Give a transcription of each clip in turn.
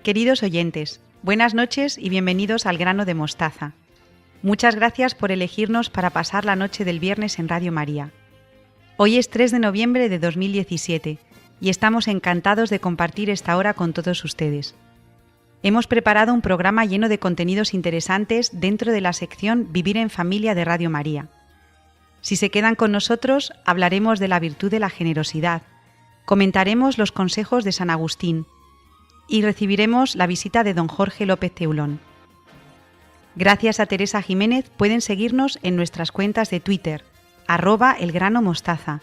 Queridos oyentes, buenas noches y bienvenidos al Grano de Mostaza. Muchas gracias por elegirnos para pasar la noche del viernes en Radio María. Hoy es 3 de noviembre de 2017 y estamos encantados de compartir esta hora con todos ustedes. Hemos preparado un programa lleno de contenidos interesantes dentro de la sección Vivir en Familia de Radio María. Si se quedan con nosotros, hablaremos de la virtud de la generosidad, comentaremos los consejos de San Agustín y recibiremos la visita de don Jorge López Teulón. Gracias a Teresa Jiménez pueden seguirnos en nuestras cuentas de Twitter, @elgranomostaza,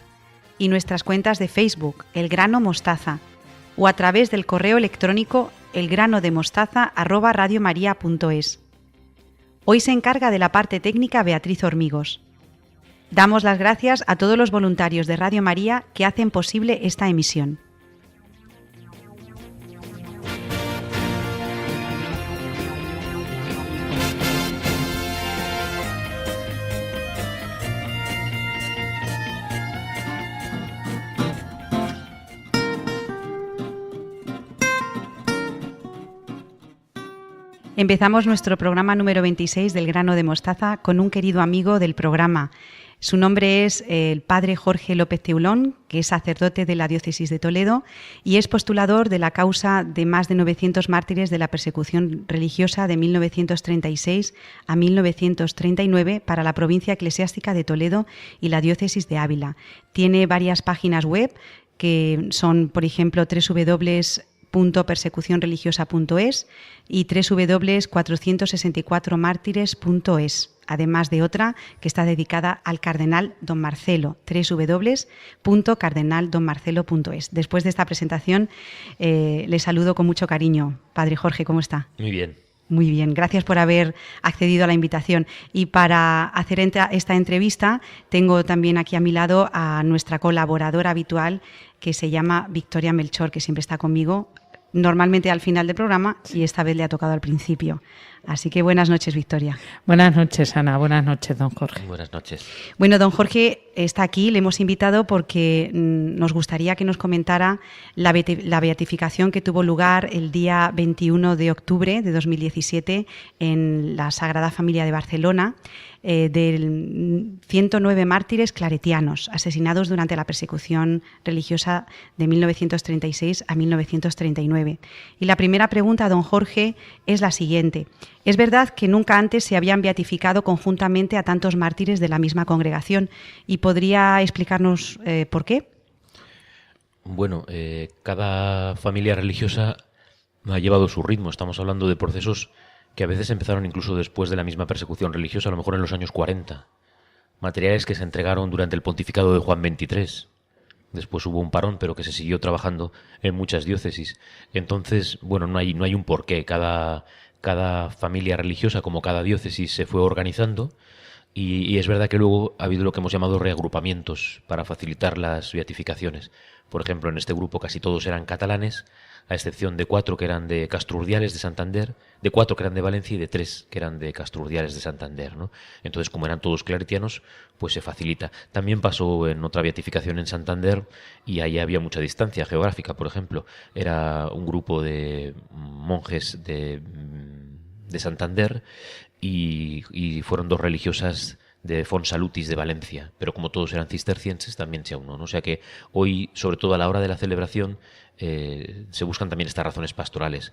y nuestras cuentas de Facebook, El Grano Mostaza, o a través del correo electrónico elgranodemostaza@radiomaria.es. Hoy se encarga de la parte técnica Beatriz Hormigos. Damos las gracias a todos los voluntarios de Radio María que hacen posible esta emisión. Empezamos nuestro programa número 26 del Grano de Mostaza con un querido amigo del programa. Su nombre es el padre Jorge López Teulón, que es sacerdote de la Diócesis de Toledo y es postulador de la causa de más de 900 mártires de la persecución religiosa de 1936 a 1939 para la provincia eclesiástica de Toledo y la Diócesis de Ávila. Tiene varias páginas web que son, por ejemplo, www.persecucionreligiosa.es y www.464martires.es, además de otra que está dedicada al cardenal don Marcelo, www.cardenaldonmarcelo.es. Después de esta presentación, le saludo con mucho cariño. Padre Jorge, ¿cómo está? Muy bien. Muy bien, gracias por haber accedido a la invitación. Y para hacer esta entrevista tengo también aquí a mi lado a nuestra colaboradora habitual, que se llama Victoria Melchor, que siempre está conmigo, normalmente al final del programa, y esta vez le ha tocado al principio. Así que buenas noches, Victoria. Buenas noches, Ana. Buenas noches, don Jorge. Buenas noches. Bueno, don Jorge está aquí, le hemos invitado porque nos gustaría que nos comentara la beatificación que tuvo lugar el día 21 de octubre de 2017 en la Sagrada Familia de Barcelona, de 109 mártires claretianos asesinados durante la persecución religiosa de 1936 a 1939. Y la primera pregunta, don Jorge, es la siguiente. ¿Es verdad que nunca antes se habían beatificado conjuntamente a tantos mártires de la misma congregación? ¿Y podría explicarnos por qué? Bueno, cada familia religiosa ha llevado su ritmo. Estamos hablando de procesos que a veces empezaron incluso después de la misma persecución religiosa, a lo mejor en los años 40. Materiales que se entregaron durante el pontificado de Juan XXIII. Después hubo un parón, pero que se siguió trabajando en muchas diócesis. Entonces, bueno, no hay un porqué. Cada familia religiosa, como cada diócesis, se fue organizando y es verdad que luego ha habido lo que hemos llamado reagrupamientos para facilitar las beatificaciones. Por ejemplo, en este grupo casi todos eran catalanes, a excepción de 4 que eran de Castrurdiales de Santander, de 4 que eran de Valencia y de 3 que eran de Castrurdiales de Santander, ¿no? Entonces, como eran todos claretianos, pues se facilita. También pasó en otra beatificación en Santander y ahí había mucha distancia geográfica, por ejemplo. Era un grupo de monjes de Santander y fueron 2 religiosas de Fonsalutis de Valencia, pero como todos eran cistercienses también se aunó, ¿no? O sea que hoy, sobre todo a la hora de la celebración, se buscan también estas razones pastorales.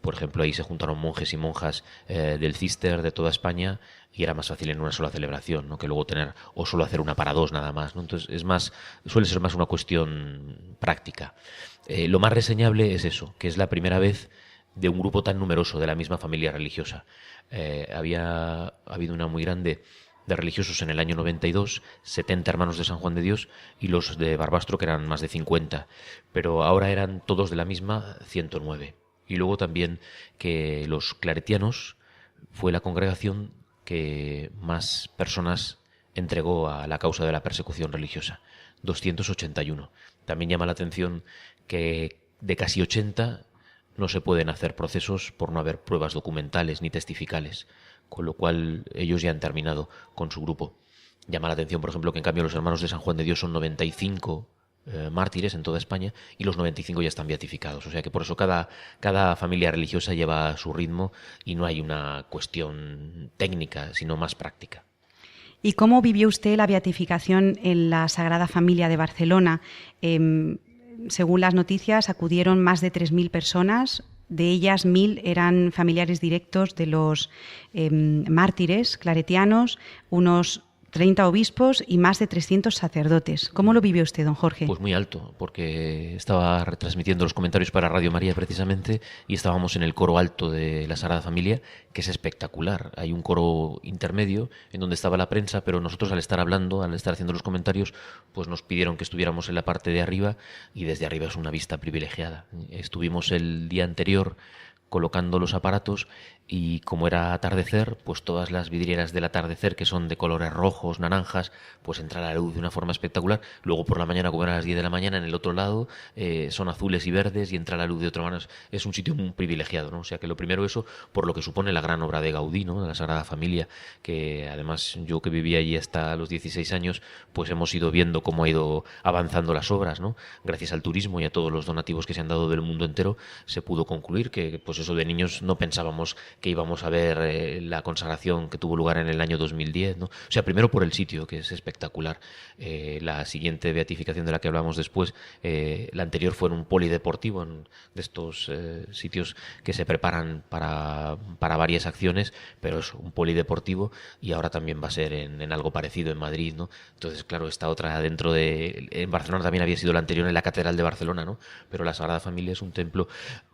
Por ejemplo, ahí se juntaron monjes y monjas del Cister de toda España y era más fácil en una sola celebración, ¿no? Que luego tener o solo hacer una para 2 nada más, ¿no? Entonces suele ser más una cuestión práctica. Lo más reseñable es eso, que es la primera vez de un grupo tan numeroso de la misma familia religiosa. Había habido una muy grande de religiosos en el año 92, 70 hermanos de San Juan de Dios y los de Barbastro, que eran más de 50, pero ahora eran todos de la misma 109. Y luego también que los claretianos fue la congregación que más personas entregó a la causa de la persecución religiosa, 281. También llama la atención que de casi 80 no se pueden hacer procesos por no haber pruebas documentales ni testificales, con lo cual ellos ya han terminado con su grupo. Llama la atención, por ejemplo, que en cambio los hermanos de San Juan de Dios son 95 mártires en toda España y los 95 ya están beatificados. O sea que por eso cada familia religiosa lleva su ritmo y no hay una cuestión técnica, sino más práctica. ¿Y cómo vivió usted la beatificación en la Sagrada Familia de Barcelona? Según las noticias, acudieron más de 3.000 personas. De ellas, 1.000 eran familiares directos de los mártires claretianos, unos 30 obispos y más de 300 sacerdotes. ¿Cómo lo vivió usted, don Jorge? Pues muy alto, porque estaba retransmitiendo los comentarios para Radio María precisamente y estábamos en el coro alto de la Sagrada Familia, que es espectacular. Hay un coro intermedio en donde estaba la prensa, pero nosotros al estar hablando, al estar haciendo los comentarios, pues nos pidieron que estuviéramos en la parte de arriba y desde arriba es una vista privilegiada. Estuvimos el día anterior colocando los aparatos y como era atardecer, pues todas las vidrieras del atardecer, que son de colores rojos, naranjas, pues entra la luz de una forma espectacular. Luego por la mañana, como era a las 10 de la mañana, en el otro lado son azules y verdes y entra la luz de otra manera. Es un sitio muy privilegiado, ¿no? O sea que lo primero eso, por lo que supone la gran obra de Gaudí, ¿no? De la Sagrada Familia, que además yo que viví allí hasta los 16 años, pues hemos ido viendo cómo ha ido avanzando las obras, ¿no? Gracias al turismo y a todos los donativos que se han dado del mundo entero, se pudo concluir que, pues eso, de niños no pensábamos que íbamos a ver la consagración que tuvo lugar en el año 2010, ¿no? O sea, primero por el sitio, que es espectacular. La siguiente beatificación de la que hablamos después, la anterior fue en un polideportivo, de estos sitios que se preparan para varias acciones, pero es un polideportivo y ahora también va a ser en algo parecido en Madrid, ¿no? Entonces, claro, esta otra dentro de... En Barcelona también había sido la anterior en la Catedral de Barcelona, ¿no? Pero la Sagrada Familia es un templo,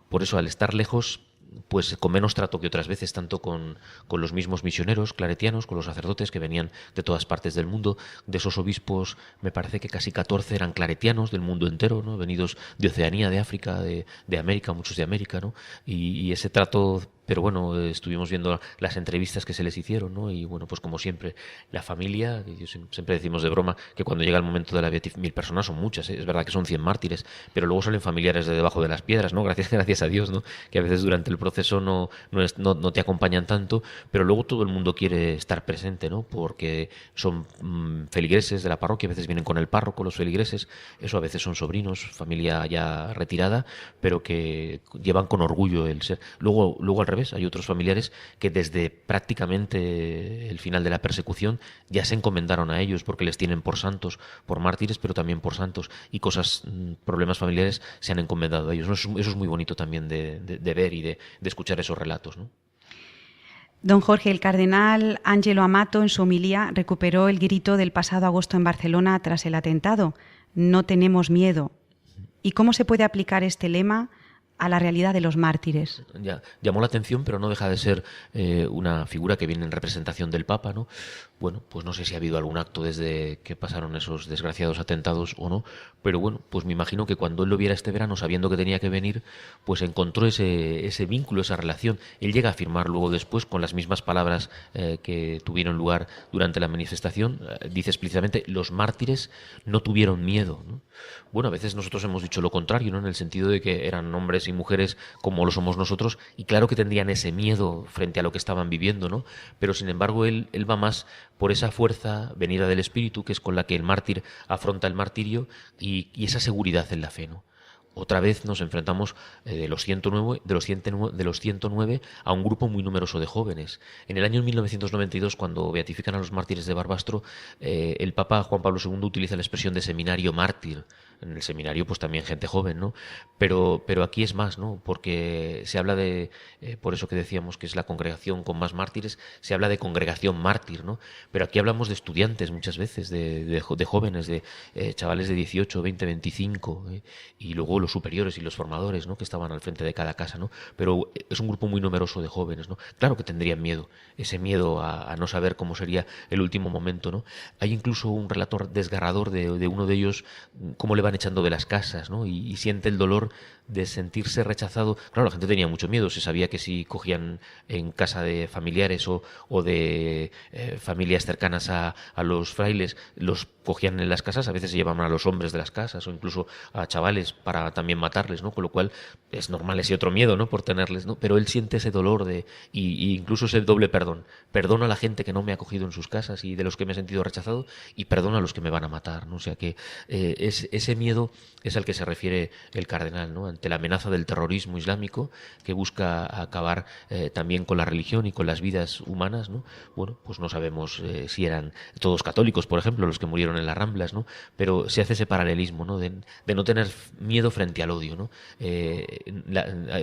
por eso al estar lejos, pues con menos trato que otras veces, tanto con los mismos misioneros claretianos, con los sacerdotes que venían de todas partes del mundo. De esos obispos, me parece que casi 14 eran claretianos del mundo entero, ¿no? Venidos de Oceanía, de África, de América, muchos de América, ¿no? Y ese trato... Pero bueno, estuvimos viendo las entrevistas que se les hicieron, ¿no? Y bueno, pues como siempre, la familia, siempre decimos de broma que cuando llega el momento de la beatificación, 1.000 personas son muchas, ¿eh? Es verdad que son 100 mártires, pero luego salen familiares de debajo de las piedras, ¿no? Gracias a Dios, ¿no? Que a veces durante el proceso no te acompañan tanto, pero luego todo el mundo quiere estar presente, ¿no? Porque son feligreses de la parroquia, a veces vienen con el párroco, los feligreses, eso a veces son sobrinos, familia ya retirada, pero que llevan con orgullo el ser. Luego al revés, hay otros familiares que desde prácticamente el final de la persecución ya se encomendaron a ellos porque les tienen por santos, por mártires, pero también por santos, y problemas familiares se han encomendado a ellos, ¿no? Eso es muy bonito también de ver y de escuchar esos relatos, ¿no? Don Jorge, el cardenal Ángelo Amato en su homilía recuperó el grito del pasado agosto en Barcelona tras el atentado: no tenemos miedo. ¿Y cómo se puede aplicar este lema a la realidad de los mártires? Ya, llamó la atención, pero no deja de ser una figura que viene en representación del Papa, ¿no? Bueno, pues no sé si ha habido algún acto desde que pasaron esos desgraciados atentados o no, pero bueno, pues me imagino que cuando él lo viera este verano, sabiendo que tenía que venir, pues encontró ese vínculo, esa relación. Él llega a afirmar luego después, con las mismas palabras que tuvieron lugar durante la manifestación, dice explícitamente: los mártires no tuvieron miedo, ¿no? Bueno, a veces nosotros hemos dicho lo contrario, ¿no? En el sentido de que eran hombres y mujeres como lo somos nosotros, y claro que tendrían ese miedo frente a lo que estaban viviendo, ¿no? Pero sin embargo él va más por esa fuerza venida del Espíritu, que es con la que el mártir afronta el martirio, y esa seguridad en la fe, ¿no? Otra vez nos enfrentamos de los 109 a un grupo muy numeroso de jóvenes. En el año 1992, cuando beatifican a los mártires de Barbastro, el Papa Juan Pablo II utiliza la expresión de seminario mártir. En el seminario pues también gente joven, ¿no? Pero aquí es más, ¿no? Porque se habla de, por eso que decíamos que es la congregación con más mártires, se habla de congregación mártir, ¿no? Pero aquí hablamos de estudiantes muchas veces, de jóvenes, de chavales de 18, 20, 25, y luego los superiores y los formadores, ¿no? Que estaban al frente de cada casa, ¿no? Pero es un grupo muy numeroso de jóvenes, ¿no? Claro que tendrían miedo, ese miedo a no saber cómo sería el último momento, ¿no? Hay incluso un relato desgarrador de uno de ellos, cómo le van echando de las casas, ¿no? Y siente el dolor de sentirse rechazado. Claro, la gente tenía mucho miedo, se sabía que si cogían en casa de familiares o de familias cercanas a los frailes, los cogían en las casas, a veces se llevaban a los hombres de las casas o incluso a chavales para también matarles, ¿no? Con lo cual es normal ese otro miedo, ¿no? Por tenerles, ¿no? Pero él siente ese dolor y incluso ese doble perdón. Perdono a la gente que no me ha acogido en sus casas y de los que me he sentido rechazado, y perdono a los que me van a matar, ¿no? O sea que ese ese miedo es al que se refiere el cardenal, ¿no? Ante la amenaza del terrorismo islámico que busca acabar también con la religión y con las vidas humanas, ¿no? Bueno, pues no sabemos si eran todos católicos, por ejemplo, los que murieron en las Ramblas, ¿no? Pero se hace ese paralelismo, ¿no? De no tener miedo frente al odio, ¿no?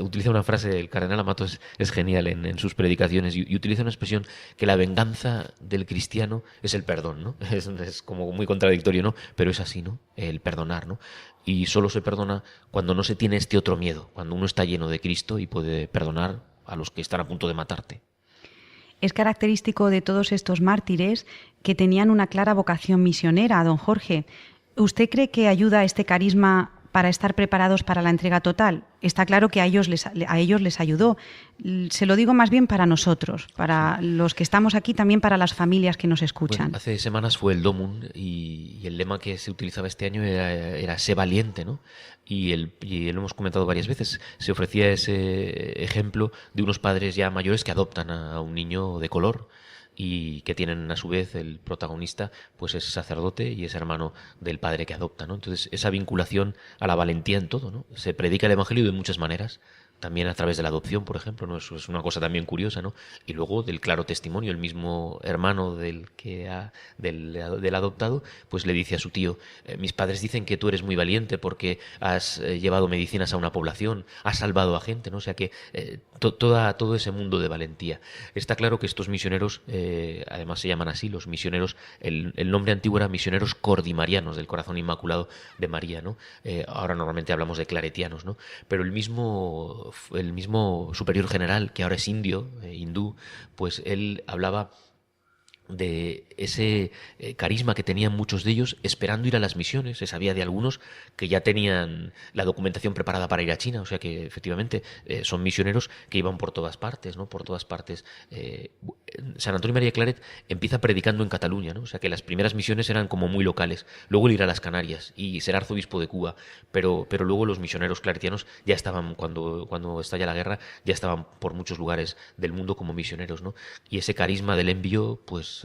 Utiliza una frase del cardenal Amato, es genial en sus predicaciones, y utiliza una expresión que la venganza del cristiano es el perdón, ¿no? Es como muy contradictorio, ¿no? Pero es así, ¿no? El perdonar, ¿no? Y solo se perdona cuando no se tiene este otro miedo, cuando uno está lleno de Cristo y puede perdonar a los que están a punto de matarte. Es característico de todos estos mártires que tenían una clara vocación misionera, don Jorge. ¿Usted cree que ayuda este carisma para estar preparados para la entrega total? Está claro que a ellos les ayudó. Se lo digo más bien para nosotros, para los que estamos aquí, también para las familias que nos escuchan. Bueno, hace semanas fue el Domum y el lema que se utilizaba este año era sé valiente, ¿no? Y lo hemos comentado varias veces. Se ofrecía ese ejemplo de unos padres ya mayores que adoptan a un niño de color y que tienen a su vez el protagonista pues es sacerdote y es hermano del padre que adopta, ¿no? Entonces esa vinculación a la valentía en todo, ¿no? Se predica el evangelio de muchas maneras, también a través de la adopción, por ejemplo, ¿no? Eso es una cosa también curiosa, ¿no? Y luego del claro testimonio, el mismo hermano del adoptado, pues le dice a su tío, mis padres dicen que tú eres muy valiente porque has llevado medicinas a una población, has salvado a gente, ¿no? O sea que todo ese mundo de valentía. Está claro que estos misioneros, además se llaman así, los misioneros, el nombre antiguo era misioneros cordimarianos, del corazón inmaculado de María, ¿no? Ahora normalmente hablamos de claretianos, ¿no? Pero el mismo superior general, que ahora es hindú, pues él hablaba de ese carisma que tenían muchos de ellos esperando ir a las misiones. Se sabía de algunos que ya tenían la documentación preparada para ir a China, o sea que efectivamente son misioneros que iban por todas partes, ¿no? Por todas partes. San Antonio María Claret empieza predicando en Cataluña, ¿no? O sea que las primeras misiones eran como muy locales, luego el ir a las Canarias y ser arzobispo de Cuba, pero luego los misioneros claretianos ya estaban, cuando estalla la guerra, ya estaban por muchos lugares del mundo como misioneros, ¿no? Y ese carisma del envío, pues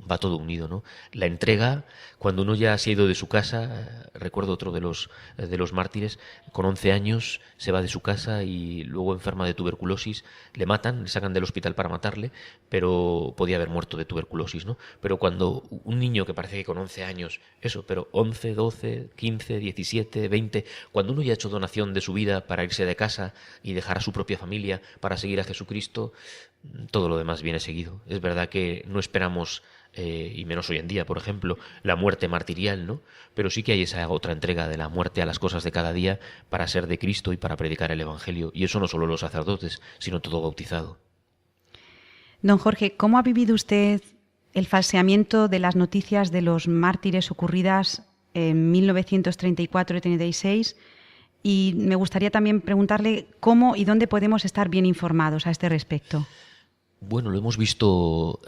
va todo unido, ¿no? La entrega, cuando uno ya se ha ido de su casa, recuerdo otro de los mártires, con 11 años se va de su casa y luego enferma de tuberculosis, le matan, le sacan del hospital para matarle, pero podía haber muerto de tuberculosis, ¿no? Pero cuando un niño que parece que con 11 años, pero 11, 12, 15, 17, 20, cuando uno ya ha hecho donación de su vida para irse de casa y dejar a su propia familia para seguir a Jesucristo, todo lo demás viene seguido. Es verdad que no esperamos, y menos hoy en día, por ejemplo, la muerte martirial, ¿no? Pero sí que hay esa otra entrega de la muerte a las cosas de cada día para ser de Cristo y para predicar el Evangelio. Y eso no solo los sacerdotes, sino todo bautizado. Don Jorge, ¿cómo ha vivido usted el falseamiento de las noticias de los mártires ocurridas en 1934 y 36? Y me gustaría también preguntarle cómo y dónde podemos estar bien informados a este respecto. Bueno, lo hemos visto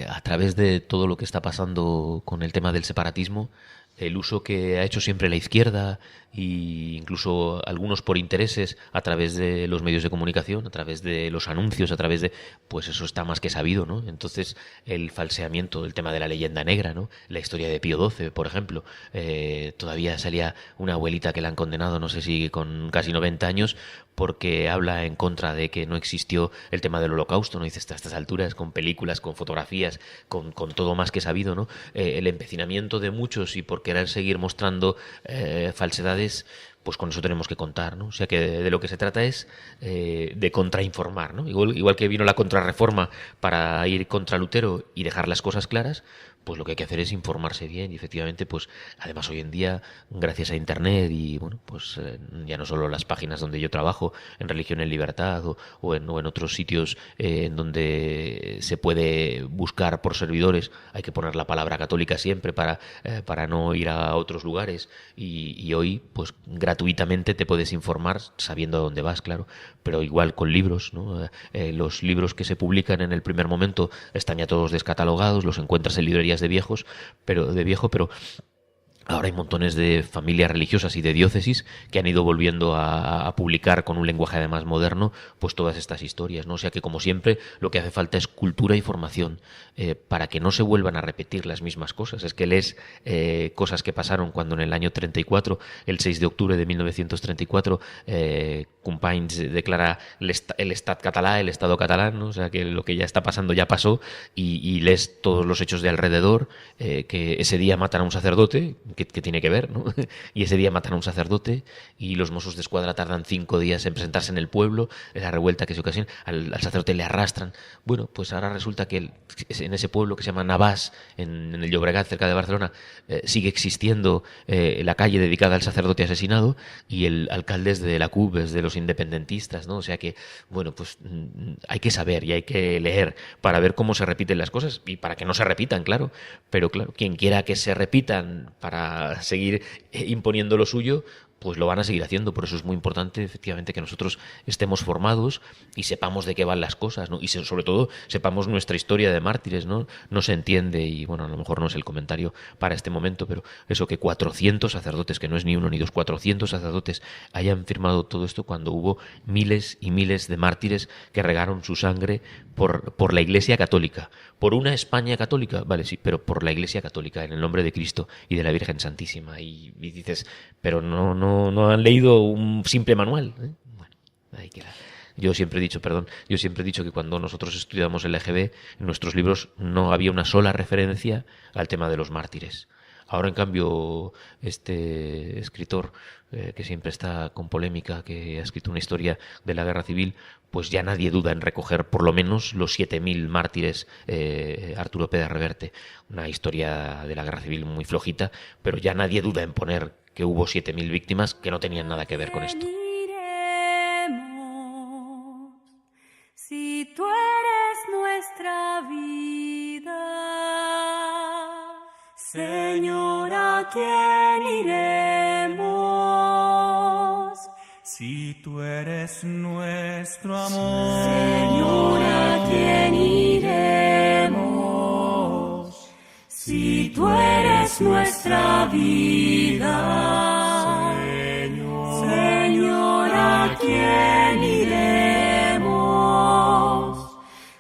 a través de todo lo que está pasando con el tema del separatismo, el uso que ha hecho siempre la izquierda e incluso algunos por intereses a través de los medios de comunicación, a través de los anuncios, a través de... Pues eso está más que sabido, ¿no? Entonces el falseamiento del tema de la leyenda negra, ¿no? La historia de Pío XII, por ejemplo. Todavía salía una abuelita que la han condenado, no sé si con casi 90 años, porque habla en contra de que no existió el tema del Holocausto, ¿no? Dice, hasta estas alturas, con películas, con fotografías, con todo más que sabido, ¿no? El empecinamiento de muchos y por querer seguir mostrando falsedades, pues con eso tenemos que contar, ¿no? O sea que de lo que se trata es de contrainformar, ¿no? Igual que vino la contrarreforma para ir contra Lutero y dejar las cosas claras, pues lo que hay que hacer es informarse bien y efectivamente, pues además hoy en día, gracias a Internet y bueno, pues ya no solo las páginas donde yo trabajo, en Religión en Libertad o en otros sitios en donde se puede buscar por servidores, hay que poner la palabra católica siempre para no ir a otros lugares y hoy pues gratuitamente te puedes informar sabiendo a dónde vas, claro, pero igual con libros, ¿no? Los libros que se publican en el primer momento están ya todos descatalogados, los encuentras en librerías de viejo, pero Ahora hay montones de familias religiosas y de diócesis que han ido volviendo a publicar con un lenguaje además moderno pues todas estas historias, ¿no? O sea que, como siempre, lo que hace falta es cultura y formación para que no se vuelvan a repetir las mismas cosas. Es que lees cosas que pasaron cuando en el año 34, el 6 de octubre de 1934, Companys declara el Estat català, el Estado catalán, ¿no? O sea que lo que ya está pasando ya pasó, y lees todos los hechos de alrededor, que ese día matan a un sacerdote, que tiene que ver, ¿no? Y ese día matan a un sacerdote y los Mossos de Escuadra tardan 5 días en presentarse en el pueblo, en la revuelta que se ocasiona, al sacerdote le arrastran. Bueno, pues ahora resulta que en ese pueblo que se llama Navàs, en el Llobregat, cerca de Barcelona, sigue existiendo la calle dedicada al sacerdote asesinado, y el alcalde es de la CUP, es de los independentistas, ¿no? O sea que, bueno, pues hay que saber y hay que leer para ver cómo se repiten las cosas y para que no se repitan, claro. Pero claro, quien quiera que se repitan para seguir imponiendo lo suyo, pues lo van a seguir haciendo. Por eso es muy importante, efectivamente, que nosotros estemos formados y sepamos de qué van las cosas, ¿no? Y sobre todo sepamos nuestra historia de mártires, ¿no? No se entiende, y bueno, a lo mejor no es el comentario para este momento, pero eso, que 400 sacerdotes, que no es ni uno ni dos, 400 sacerdotes hayan firmado todo esto cuando hubo miles y miles de mártires que regaron su sangre por la Iglesia Católica, por una España católica, vale, sí, pero por la Iglesia Católica, en el nombre de Cristo y de la Virgen Santísima. Y dices, pero no han leído un simple manual, ¿eh? Bueno, ahí queda. Yo siempre he dicho que cuando nosotros estudiamos el EGB, en nuestros libros no había una sola referencia al tema de los mártires. Ahora, en cambio, este escritor, que siempre está con polémica, que ha escrito una historia de la Guerra Civil, pues ya nadie duda en recoger por lo menos los 7.000 mártires, Arturo Pérez Reverte. Una historia de la Guerra Civil muy flojita, pero ya nadie duda en poner que hubo 7.000 víctimas que no tenían nada que ver con esto. Si tú eres nuestra vida, Señor, ¿a quién iremos? Si tú eres nuestro amor, Señor, ¿a quién iremos? Si tú eres nuestra vida, Señor, ¿a quién iremos?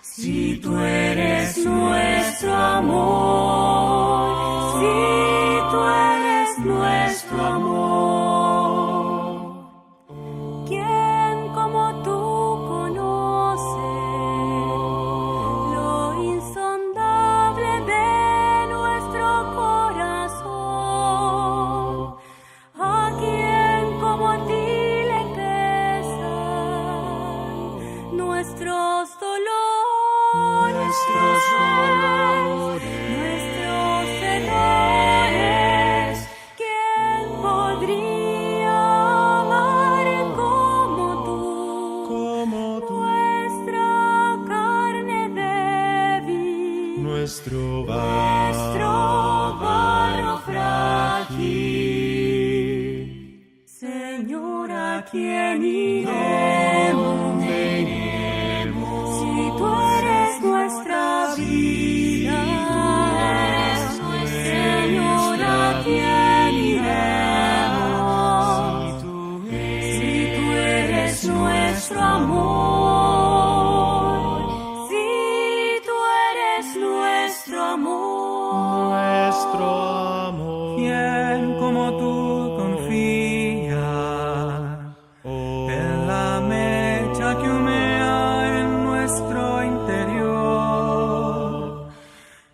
Si tú eres nuestro amor, si tú eres nuestro amor, ¿quién como tú conoce lo insondable de nuestro corazón? ¿A quién como a ti le pesan nuestros dolores, nuestros errores? ¿Quién podría amar como tú? Nuestra carne débil, nuestro barro frágil. Señor, ¿a quién iremos? Si tú eres nuestra vida, Señor, ¿a quién iremos? Si tú eres nuestro amor, si tú eres nuestro amor, nuestro amor. ¿Quién como tú confía en la mecha que humea en nuestro interior?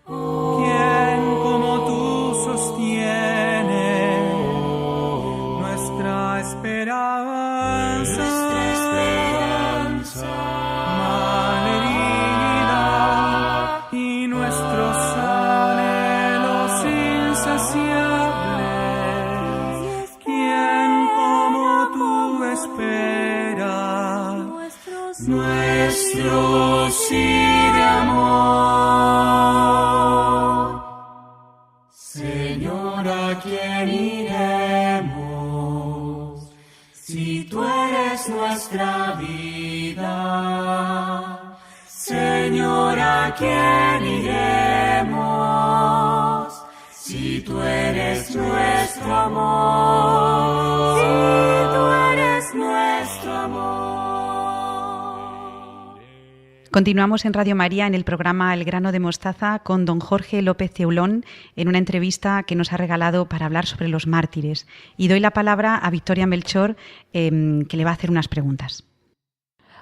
¿Quién como tú sostiene nuestra esperanza? Malherida, y nuestros anhelos insaciables. ¿Quién como tú espera nuestro sí de amor? Señor, ¿a quién iremos? Si tú eres nuestra vida, Señor, ¿a quién iremos? Si tú eres nuestro amor, si tú eres nuestro amor. Continuamos en Radio María en el programa El grano de mostaza con don Jorge López Ceulón en una entrevista que nos ha regalado para hablar sobre los mártires. Y doy la palabra a Victoria Melchor, que le va a hacer unas preguntas.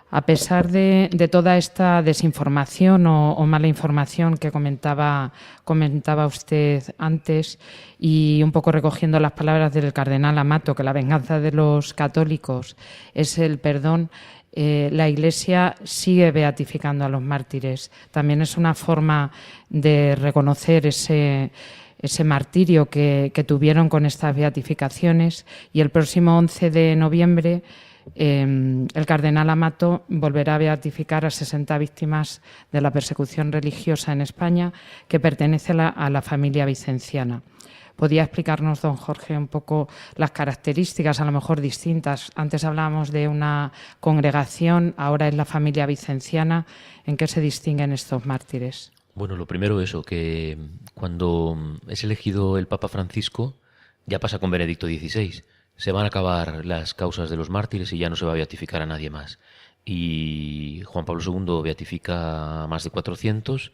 A pesar de toda esta desinformación o mala información que comentaba usted antes, y un poco recogiendo las palabras del cardenal Amato, que la venganza de los católicos es el perdón, la Iglesia sigue beatificando a los mártires. También es una forma de reconocer ese martirio que tuvieron con estas beatificaciones, y el próximo 11 de noviembre el cardenal Amato volverá a beatificar a 60 víctimas de la persecución religiosa en España que pertenece a la familia vicenciana. ¿Podría explicarnos, don Jorge, un poco las características, a lo mejor distintas? Antes hablábamos de una congregación, ahora es la familia vicenciana. ¿En qué se distinguen estos mártires? Bueno, lo primero eso, que cuando es elegido el Papa Francisco, ya pasa con Benedicto XVI. Se van a acabar las causas de los mártires y ya no se va a beatificar a nadie más. Y Juan Pablo II beatifica a más de 400,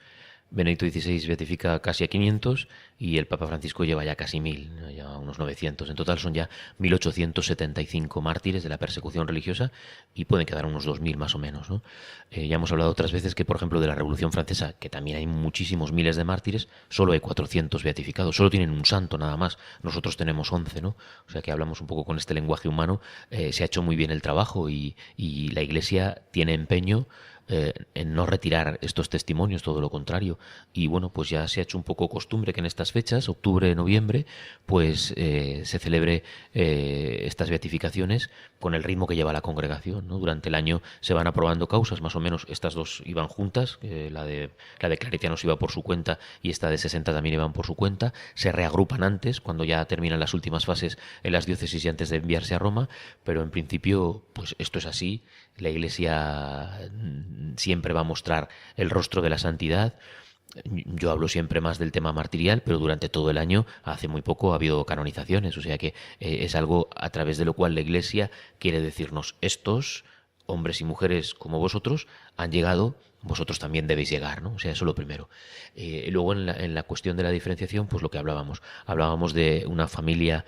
Benedicto XVI beatifica casi a 500 y el Papa Francisco lleva ya casi 1000, ya unos 900. En total son ya 1875 mártires de la persecución religiosa y pueden quedar unos 2000 más o menos, ¿no? Ya hemos hablado otras veces que, por ejemplo, de la Revolución Francesa, que también hay muchísimos miles de mártires, solo hay 400 beatificados, solo tienen un santo nada más, nosotros tenemos 11, ¿no? O sea que hablamos un poco con este lenguaje humano, se ha hecho muy bien el trabajo y la Iglesia tiene empeño en no retirar estos testimonios, todo lo contrario. Y bueno, pues ya se ha hecho un poco costumbre que en estas fechas, octubre, noviembre, pues se celebre estas beatificaciones con el ritmo que lleva la congregación, ¿no? Durante el año se van aprobando causas, más o menos estas dos iban juntas, la de claretianos iba por su cuenta y esta de 60 también iban por su cuenta, se reagrupan antes, cuando ya terminan las últimas fases en las diócesis y antes de enviarse a Roma, pero en principio pues esto es así. La Iglesia siempre va a mostrar el rostro de la santidad. Yo hablo siempre más del tema martirial, pero durante todo el año, hace muy poco, ha habido canonizaciones, o sea que es algo a través de lo cual la Iglesia quiere decirnos: estos hombres y mujeres como vosotros han llegado, vosotros también debéis llegar, ¿no? O sea, eso lo primero. Luego en la cuestión de la diferenciación, pues lo que hablábamos de una familia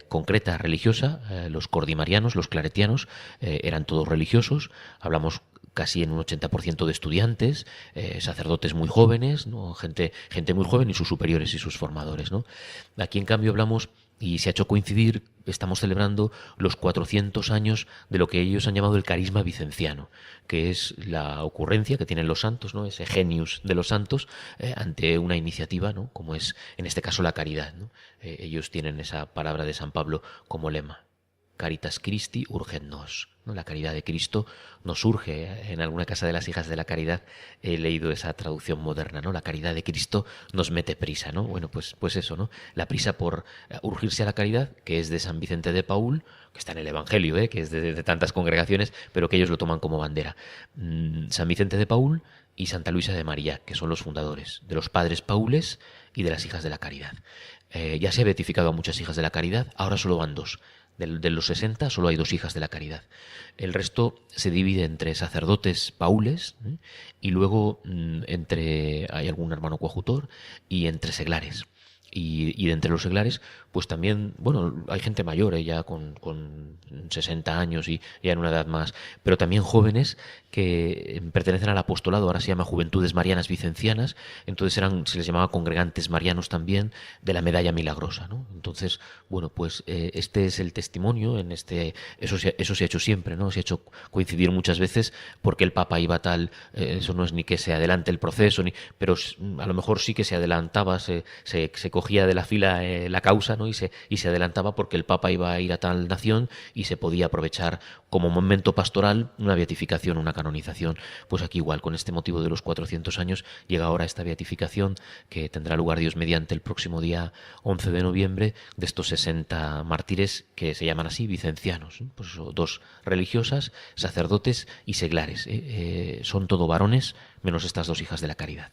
concreta, religiosa, los cordimarianos, los claretianos, eran todos religiosos, hablamos casi en un 80% de estudiantes, sacerdotes muy jóvenes, ¿no? Gente muy joven y sus superiores y sus formadores, ¿no? Aquí en cambio hablamos, y se ha hecho coincidir, estamos celebrando los 400 años de lo que ellos han llamado el carisma vicenciano, que es la ocurrencia que tienen los santos, ¿no? Ese genius de los santos ante una iniciativa, ¿no? Como es en este caso la caridad, ¿no? Ellos tienen esa palabra de San Pablo como lema: Caritas Christi urget nos, ¿no? La caridad de Cristo nos urge. En alguna casa de las hijas de la caridad he leído esa traducción moderna, ¿no? La caridad de Cristo nos mete prisa, ¿no? Bueno, pues eso, ¿no? La prisa por urgirse a la caridad, que es de San Vicente de Paúl, que está en el Evangelio, que es de tantas congregaciones, pero que ellos lo toman como bandera. San Vicente de Paúl y Santa Luisa de María, que son los fundadores de los padres paules y de las hijas de la caridad. Ya se ha beatificado a muchas hijas de la caridad, ahora solo van 2. De los 60 solo hay 2 hijas de la caridad. El resto se divide entre sacerdotes paules y luego hay algún hermano coadjutor y entre seglares. Y de entre los seglares, pues también, bueno, hay gente mayor, ya con 60 años y ya en una edad más, pero también jóvenes que pertenecen al apostolado, ahora se llama Juventudes Marianas Vicencianas, entonces se les llamaba congregantes marianos también, de la Medalla Milagrosa, ¿no? Entonces, bueno, pues este es el testimonio, eso se ha hecho siempre, ¿no? Se ha hecho coincidir muchas veces porque el Papa iba tal, eso no es ni que se adelante el proceso, pero a lo mejor sí que se adelantaba, se cogía de la fila la causa, ¿no? y se adelantaba porque el Papa iba a ir a tal nación y se podía aprovechar como momento pastoral una beatificación, una canonización. Pues aquí igual, con este motivo de los 400 años, llega ahora esta beatificación que tendrá lugar, Dios mediante, el próximo día 11 de noviembre, de estos 60 mártires que se llaman así, vicencianos, ¿eh? Pues eso, 2 religiosas, sacerdotes y seglares, son todo varones, menos estas 2 hijas de la caridad.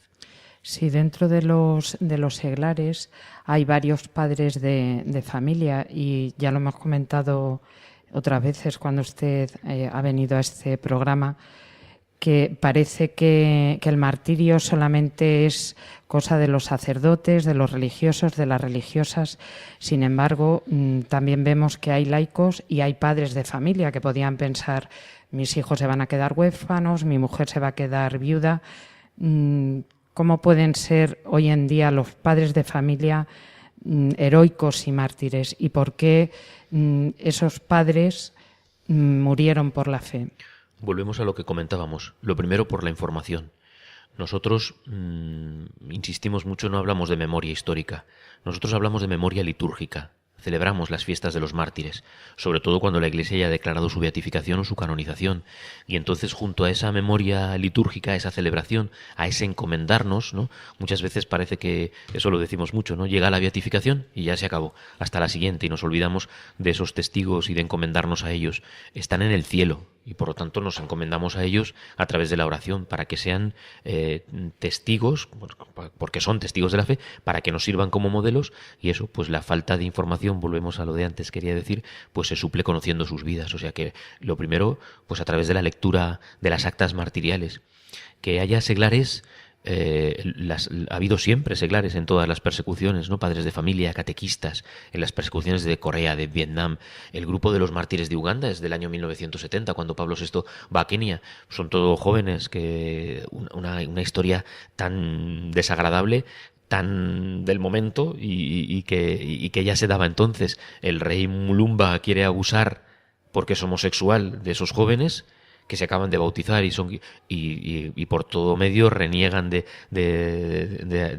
Sí, dentro de los seglares hay varios padres de familia y ya lo hemos comentado otras veces cuando usted ha venido a este programa, que parece que el martirio solamente es cosa de los sacerdotes, de los religiosos, de las religiosas. Sin embargo, también vemos que hay laicos y hay padres de familia que podían pensar: mis hijos se van a quedar huérfanos, mi mujer se va a quedar viuda. ¿Cómo pueden ser hoy en día los padres de familia heroicos y mártires? ¿Y por qué esos padres murieron por la fe? Volvemos a lo que comentábamos. Lo primero, por la información. Nosotros insistimos mucho, no hablamos de memoria histórica. Nosotros hablamos de memoria litúrgica. Celebramos las fiestas de los mártires, sobre todo cuando la Iglesia ya ha declarado su beatificación o su canonización. Y entonces, junto a esa memoria litúrgica, a esa celebración, a ese encomendarnos, ¿no? Muchas veces parece que, eso lo decimos mucho, ¿no? Llega la beatificación y ya se acabó, hasta la siguiente, y nos olvidamos de esos testigos y de encomendarnos a ellos. Están en el cielo, y por lo tanto nos encomendamos a ellos a través de la oración, para que sean testigos, porque son testigos de la fe, para que nos sirvan como modelos, y eso, pues la falta de información, volvemos a lo de antes, quería decir, pues se suple conociendo sus vidas. O sea que lo primero, pues a través de la lectura de las actas martiriales. Que haya seglares, ha habido siempre seglares en todas las persecuciones, ¿no? Padres de familia, catequistas, en las persecuciones de Corea, de Vietnam. El grupo de los mártires de Uganda es del año 1970, cuando Pablo VI va a Kenia. Son todos jóvenes, que una historia tan desagradable, tan del momento, y que ya se daba entonces. El rey Mulumba quiere abusar, porque es homosexual, de esos jóvenes que se acaban de bautizar y por todo medio reniegan de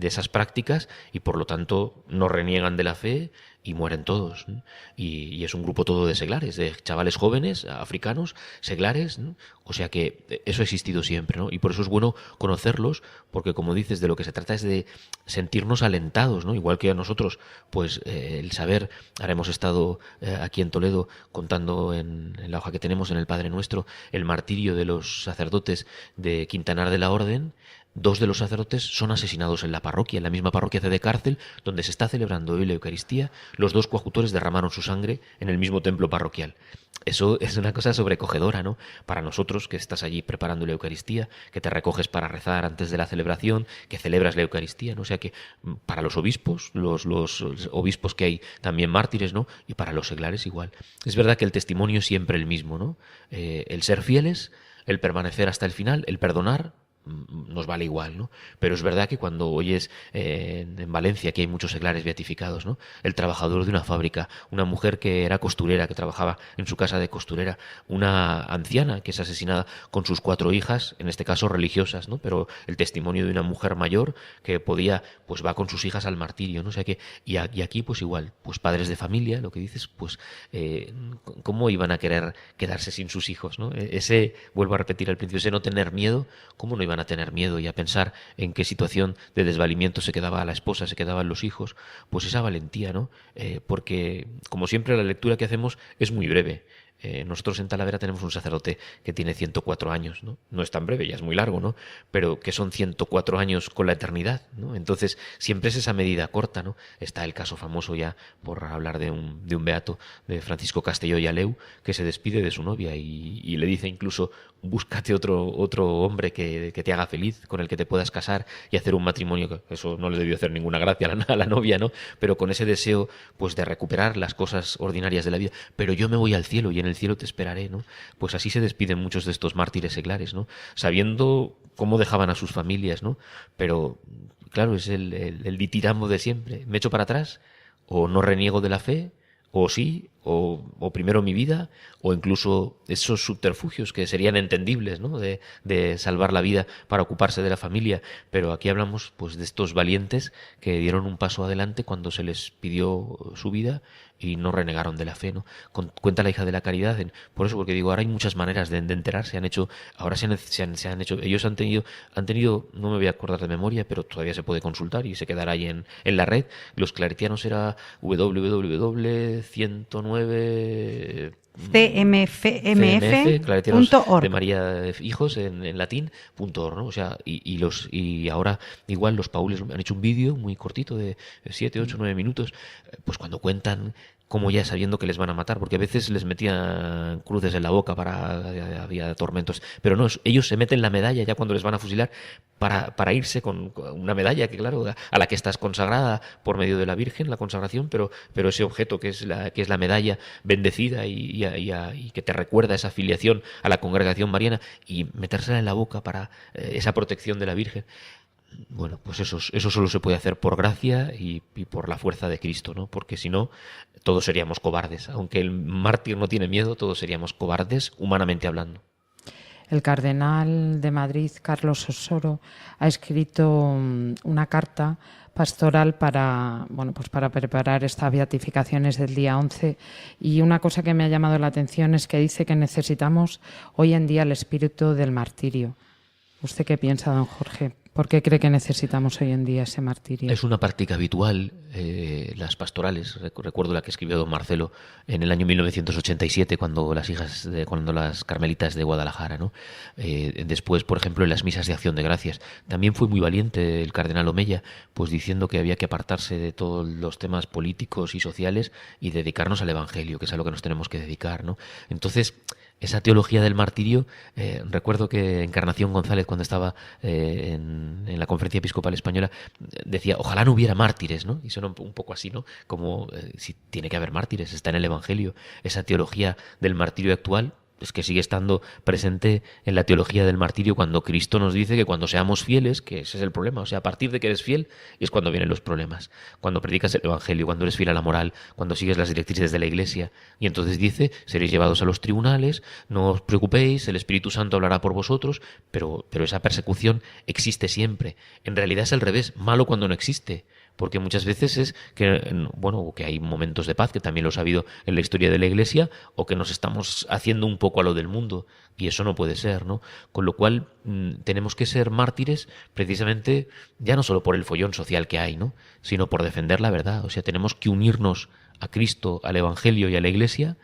esas prácticas, y por lo tanto no reniegan de la fe y mueren todos, ¿no? Y es un grupo todo de seglares, de chavales jóvenes, africanos, seglares, ¿no? O sea que eso ha existido siempre, ¿no? Y por eso es bueno conocerlos, porque, como dices, de lo que se trata es de sentirnos alentados, ¿no? Igual que a nosotros, pues el saber, ahora hemos estado aquí en Toledo contando en la hoja que tenemos en el Padre Nuestro, el martirio de los sacerdotes de Quintanar de la Orden. 2 de los sacerdotes son asesinados en la parroquia, en la misma parroquia de Cárcel, donde se está celebrando hoy la Eucaristía. Los 2 coadjutores derramaron su sangre en el mismo templo parroquial. Eso es una cosa sobrecogedora, ¿no? Para nosotros, que estás allí preparando la Eucaristía, que te recoges para rezar antes de la celebración, que celebras la Eucaristía, ¿no? O sea que para los obispos, los obispos que hay también mártires, ¿no? Y para los seglares igual. Es verdad que el testimonio es siempre el mismo, ¿no? El ser fieles, el permanecer hasta el final, el perdonar, nos vale igual, ¿no? Pero es verdad que cuando oyes en Valencia, que hay muchos seglares beatificados, ¿no? El trabajador de una fábrica, una mujer que era costurera, que trabajaba en su casa de costurera, una anciana que es asesinada con sus 4 hijas, en este caso religiosas, ¿no? Pero el testimonio de una mujer mayor que podía, pues va con sus hijas al martirio, ¿no? O sea que, y aquí pues igual, pues padres de familia, lo que dices, pues ¿cómo iban a querer quedarse sin sus hijos, ¿no? Ese, vuelvo a repetir al principio, ese no tener miedo, ¿cómo no iban a tener miedo y a pensar en qué situación de desvalimiento se quedaba la esposa, se quedaban los hijos? Pues esa valentía, ¿no? Porque, como siempre, la lectura que hacemos es muy breve. Nosotros en Talavera tenemos un sacerdote que tiene 104 años, ¿no? No es tan breve, ya es muy largo, ¿no? Pero que son 104 años con la eternidad, ¿no? Entonces siempre es esa medida corta, ¿no? Está el caso famoso, ya por hablar de un beato, de Francisco Castelló y Aleu, que se despide de su novia y le dice incluso: búscate otro hombre que te haga feliz, con el que te puedas casar y hacer un matrimonio. Eso no le debió hacer ninguna gracia a la novia, ¿no? Pero con ese deseo, pues, de recuperar las cosas ordinarias de la vida. Pero yo me voy al cielo y en el cielo te esperaré, ¿no? Pues así se despiden muchos de estos mártires seglares, ¿no? Sabiendo cómo dejaban a sus familias, ¿no? Pero, claro, es el ditiramo de siempre. ¿Me echo para atrás? ¿O no reniego de la fe? ¿O sí? O primero mi vida, o incluso esos subterfugios que serían entendibles, ¿no? De salvar la vida para ocuparse de la familia. Pero aquí hablamos, pues, de estos valientes que dieron un paso adelante cuando se les pidió su vida y no renegaron de la fe, ¿no? Cuenta la hija de la Caridad, por eso, porque digo, ahora hay muchas maneras de enterarse. Ahora se han hecho, ellos han tenido, no me voy a acordar de memoria, pero todavía se puede consultar y se quedará ahí en la red. Los claretianos era www.109 9... cmf.org de María Hijos en latín.org, ¿no? O sea, y ahora igual los paules han hecho un vídeo muy cortito de 7, 8, 9 minutos, pues cuando cuentan cómo ya sabiendo que les van a matar, porque a veces les metían cruces en la boca había tormentos, pero no, ellos se meten la medalla ya cuando les van a fusilar para irse con una medalla que claro, a la que estás consagrada por medio de la Virgen, la consagración, pero ese objeto que es la medalla bendecida y que te recuerda esa afiliación a la congregación mariana, y metérsela en la boca para esa protección de la Virgen. Bueno, pues eso solo se puede hacer por gracia y por la fuerza de Cristo, ¿no? Porque si no, todos seríamos cobardes. Aunque el mártir no tiene miedo, todos seríamos cobardes, humanamente hablando. El cardenal de Madrid, Carlos Osoro, ha escrito una carta pastoral para preparar estas beatificaciones del día 11, y una cosa que me ha llamado la atención es que dice que necesitamos hoy en día el espíritu del martirio. ¿Usted qué piensa, don Jorge? ¿Por qué cree que necesitamos hoy en día ese martirio? Es una práctica habitual, las pastorales. Recuerdo la que escribió don Marcelo en el año 1987, cuando las carmelitas de Guadalajara, ¿no? Después, por ejemplo, en las misas de Acción de Gracias. También fue muy valiente el cardenal Omeya, pues diciendo que había que apartarse de todos los temas políticos y sociales y dedicarnos al Evangelio, que es a lo que nos tenemos que dedicar, ¿no? Entonces, esa teología del martirio, recuerdo que Encarnación González, cuando estaba en la Conferencia Episcopal Española, decía, ojalá no hubiera mártires, ¿no? Y suena un poco así, ¿no? Como si tiene que haber mártires, está en el Evangelio. Esa teología del martirio actual es que sigue estando presente en la teología del martirio, cuando Cristo nos dice que cuando seamos fieles, que ese es el problema, o sea, a partir de que eres fiel es cuando vienen los problemas, cuando predicas el Evangelio, cuando eres fiel a la moral, cuando sigues las directrices de la Iglesia, y entonces dice, seréis llevados a los tribunales, no os preocupéis, el Espíritu Santo hablará por vosotros, pero esa persecución existe siempre. En realidad es al revés, malo cuando no existe. Porque muchas veces es que hay momentos de paz, que también los ha habido en la historia de la Iglesia, o que nos estamos haciendo un poco a lo del mundo, y eso no puede ser, ¿no? Con lo cual tenemos que ser mártires precisamente ya no solo por el follón social que hay, ¿no? Sino por defender la verdad. O sea, tenemos que unirnos a Cristo, al Evangelio y a la Iglesia,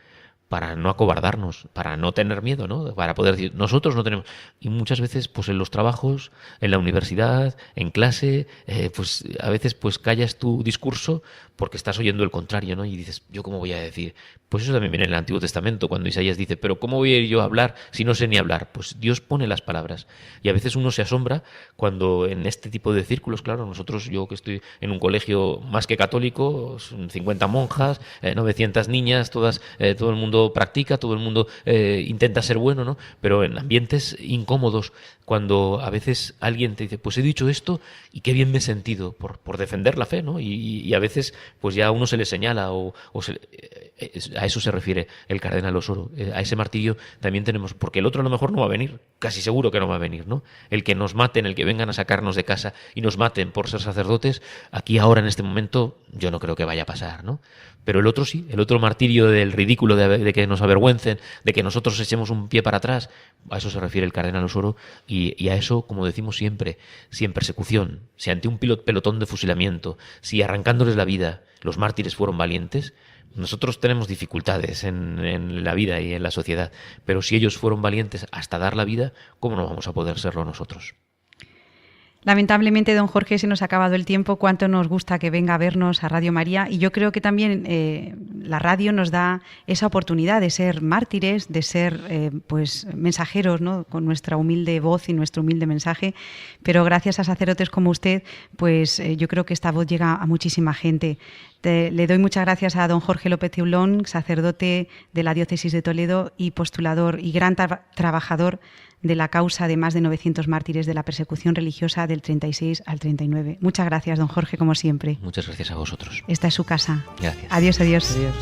para no acobardarnos, para no tener miedo, ¿no? Para poder decir, nosotros no tenemos... Y muchas veces, pues en los trabajos, en la universidad, en clase, pues a veces pues callas tu discurso porque estás oyendo el contrario, ¿no? Y dices, ¿yo cómo voy a decir? Pues eso también viene en el Antiguo Testamento, cuando Isaías dice, ¿pero cómo voy a ir yo a hablar si no sé ni hablar? Pues Dios pone las palabras. Y a veces uno se asombra cuando en este tipo de círculos, claro, yo que estoy en un colegio más que católico, son 50 monjas, 900 niñas, todas, todo el mundo practica, todo el mundo intenta ser bueno, ¿no? Pero en ambientes incómodos, cuando a veces alguien te dice, pues he dicho esto y qué bien me he sentido por defender la fe, ¿no? Y a veces pues ya a uno se le señala a eso se refiere el cardenal Osoro, a ese martirio también tenemos, porque el otro a lo mejor no va a venir, casi seguro que no va a venir, ¿no? El que nos maten, el que vengan a sacarnos de casa y nos maten por ser sacerdotes, aquí ahora en este momento yo no creo que vaya a pasar, ¿no? Pero el otro sí, el otro martirio del ridículo, de que nos avergüencen, de que nosotros echemos un pie para atrás, a eso se refiere el cardenal Osoro, y a eso, como decimos siempre, si en persecución, si ante un pelotón de fusilamiento, si arrancándoles la vida los mártires fueron valientes, nosotros tenemos dificultades en la vida y en la sociedad, pero si ellos fueron valientes hasta dar la vida, ¿cómo no vamos a poder serlo nosotros? Lamentablemente, don Jorge, se nos ha acabado el tiempo. Cuánto nos gusta que venga a vernos a Radio María, y yo creo que también la radio nos da esa oportunidad de ser mártires, de ser mensajeros, ¿no? Con nuestra humilde voz y nuestro humilde mensaje, pero gracias a sacerdotes como usted, pues yo creo que esta voz llega a muchísima gente. Le doy muchas gracias a don Jorge López Teulón, sacerdote de la Diócesis de Toledo y postulador y gran trabajador de la causa de más de 900 mártires de la persecución religiosa del 36 al 39. Muchas gracias, don Jorge, como siempre. Muchas gracias a vosotros. Esta es su casa. Gracias. Adiós, adiós. Adiós.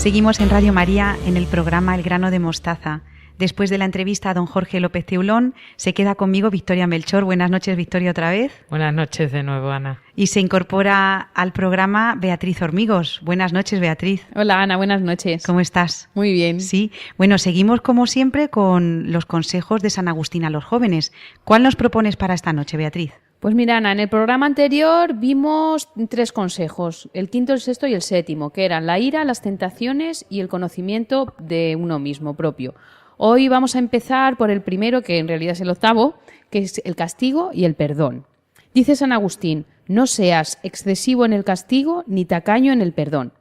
Seguimos en Radio María en el programa El grano de mostaza. Después de la entrevista a don Jorge López Teulón, se queda conmigo Victoria Melchor. Buenas noches, Victoria, otra vez. Buenas noches de nuevo, Ana. Y se incorpora al programa Beatriz Hormigos. Buenas noches, Beatriz. Hola, Ana, buenas noches. ¿Cómo estás? Muy bien. Sí. Bueno, seguimos como siempre con los consejos de San Agustín a los jóvenes. ¿Cuál nos propones para esta noche, Beatriz? Pues mira, Ana, en el programa anterior vimos 3 consejos, el quinto, el sexto y el séptimo, que eran la ira, las tentaciones y el conocimiento de uno mismo propio. Hoy vamos a empezar por el primero, que en realidad es el octavo, que es el castigo y el perdón. Dice San Agustín, no seas excesivo en el castigo ni tacaño en el perdón.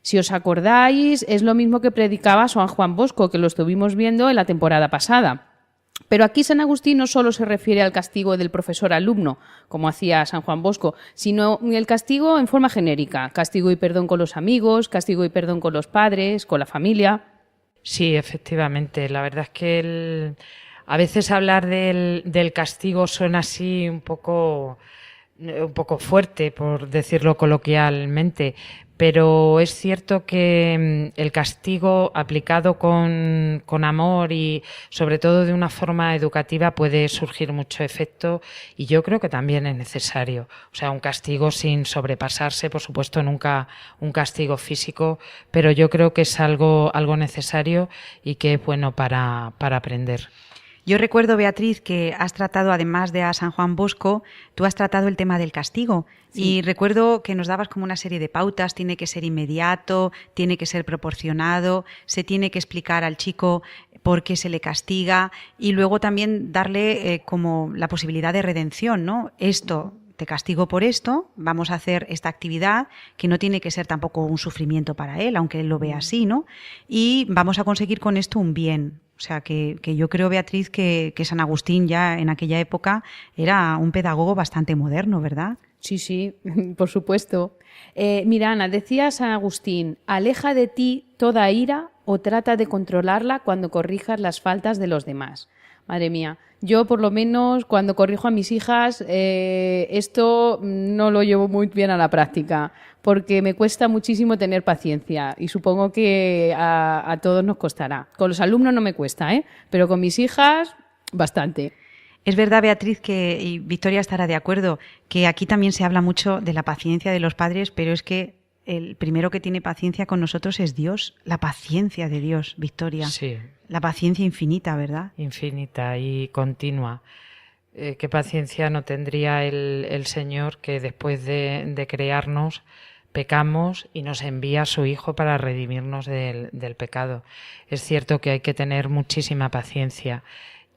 Si os acordáis, es lo mismo que predicaba San Juan Bosco, que lo estuvimos viendo en la temporada pasada. Pero aquí San Agustín no solo se refiere al castigo del profesor-alumno, como hacía San Juan Bosco, sino el castigo en forma genérica, castigo y perdón con los amigos, castigo y perdón con los padres, con la familia. Sí, efectivamente. La verdad es que a veces hablar del castigo suena así un poco fuerte, por decirlo coloquialmente, pero es cierto que el castigo aplicado con amor y sobre todo de una forma educativa puede surgir mucho efecto y yo creo que también es necesario. O sea, un castigo sin sobrepasarse, por supuesto nunca un castigo físico, pero yo creo que es algo necesario y que es bueno para aprender. Yo recuerdo, Beatriz, que has tratado, además de a San Juan Bosco, tú has tratado el tema del castigo. Sí. Y recuerdo que nos dabas como una serie de pautas, tiene que ser inmediato, tiene que ser proporcionado, se tiene que explicar al chico por qué se le castiga y luego también darle como la posibilidad de redención, ¿no? Esto, te castigo por esto, vamos a hacer esta actividad que no tiene que ser tampoco un sufrimiento para él, aunque él lo vea así, ¿no? Y vamos a conseguir con esto un bien. O sea, que yo creo, Beatriz, que San Agustín ya en aquella época era un pedagogo bastante moderno, ¿verdad? Sí, por supuesto. Mira, Ana, decía San Agustín, aleja de ti toda ira o trata de controlarla cuando corrijas las faltas de los demás. Madre mía, yo por lo menos cuando corrijo a mis hijas esto no lo llevo muy bien a la práctica porque me cuesta muchísimo tener paciencia y supongo que a todos nos costará. Con los alumnos no me cuesta, pero con mis hijas bastante. Es verdad, Beatriz, y Victoria estará de acuerdo, que aquí también se habla mucho de la paciencia de los padres, pero es que el primero que tiene paciencia con nosotros es Dios, la paciencia de Dios, Victoria. Sí. La paciencia infinita, ¿verdad? Infinita y continua. ¿Qué paciencia no tendría el Señor que después de crearnos pecamos y nos envía a su Hijo para redimirnos del pecado? Es cierto que hay que tener muchísima paciencia.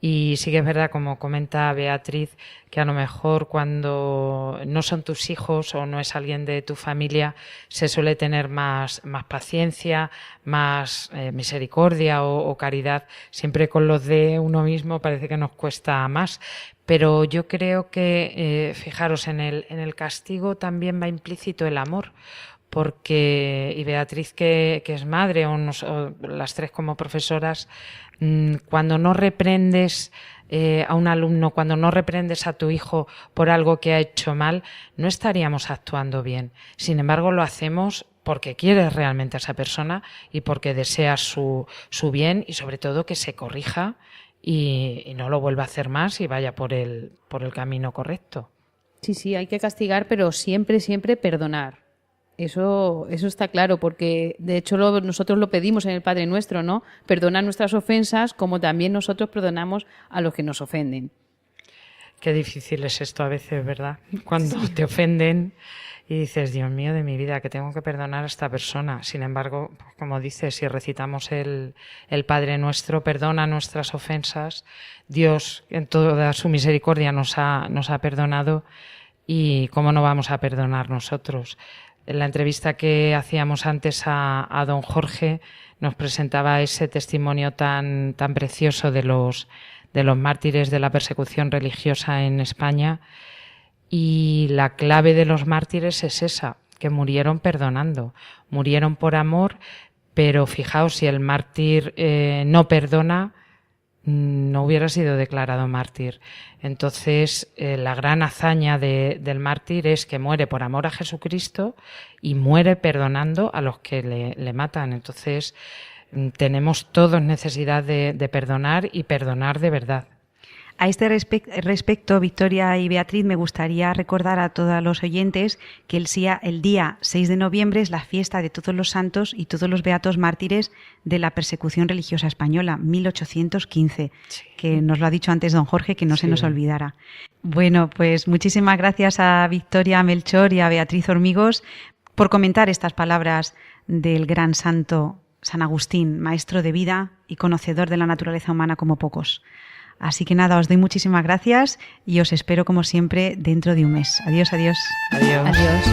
Y sí que es verdad, como comenta Beatriz, que a lo mejor cuando no son tus hijos o no es alguien de tu familia, se suele tener más paciencia, más misericordia o caridad. Siempre con los de uno mismo parece que nos cuesta más. Pero yo creo que, fijaros, en el castigo también va implícito el amor. Porque, y Beatriz que es madre o las 3 como profesoras, cuando no reprendes a un alumno, cuando no reprendes a tu hijo por algo que ha hecho mal, no estaríamos actuando bien. Sin embargo, lo hacemos porque quieres realmente a esa persona y porque deseas su bien y sobre todo que se corrija y no lo vuelva a hacer más y vaya por el camino correcto. Sí, hay que castigar, pero siempre perdonar. Eso está claro, porque de hecho nosotros lo pedimos en el Padre Nuestro, ¿no? Perdona nuestras ofensas como también nosotros perdonamos a los que nos ofenden. Qué difícil es esto a veces, ¿verdad? Cuando te ofenden y dices, Dios mío de mi vida, que tengo que perdonar a esta persona. Sin embargo, pues como dices, si recitamos el Padre Nuestro, perdona nuestras ofensas, Dios en toda su misericordia nos ha perdonado y cómo no vamos a perdonar nosotros. En la entrevista que hacíamos antes a don Jorge nos presentaba ese testimonio tan precioso de los mártires de la persecución religiosa en España y la clave de los mártires es esa, que murieron perdonando, murieron por amor, pero fijaos, si el mártir no perdona, no hubiera sido declarado mártir. Entonces, la gran hazaña del mártir es que muere por amor a Jesucristo y muere perdonando a los que le matan. Entonces, tenemos todos necesidad de perdonar y perdonar de verdad. A este respecto, Victoria y Beatriz, me gustaría recordar a todos los oyentes que el día 6 de noviembre es la fiesta de todos los santos y todos los beatos mártires de la persecución religiosa española, 1815, sí, que nos lo ha dicho antes don Jorge, que no se nos olvidara. Bueno, pues muchísimas gracias a Victoria Melchor y a Beatriz Hormigos por comentar estas palabras del gran santo San Agustín, maestro de vida y conocedor de la naturaleza humana como pocos. Así que nada, os doy muchísimas gracias y os espero como siempre dentro de un mes. Adiós, adiós. Adiós. Adiós.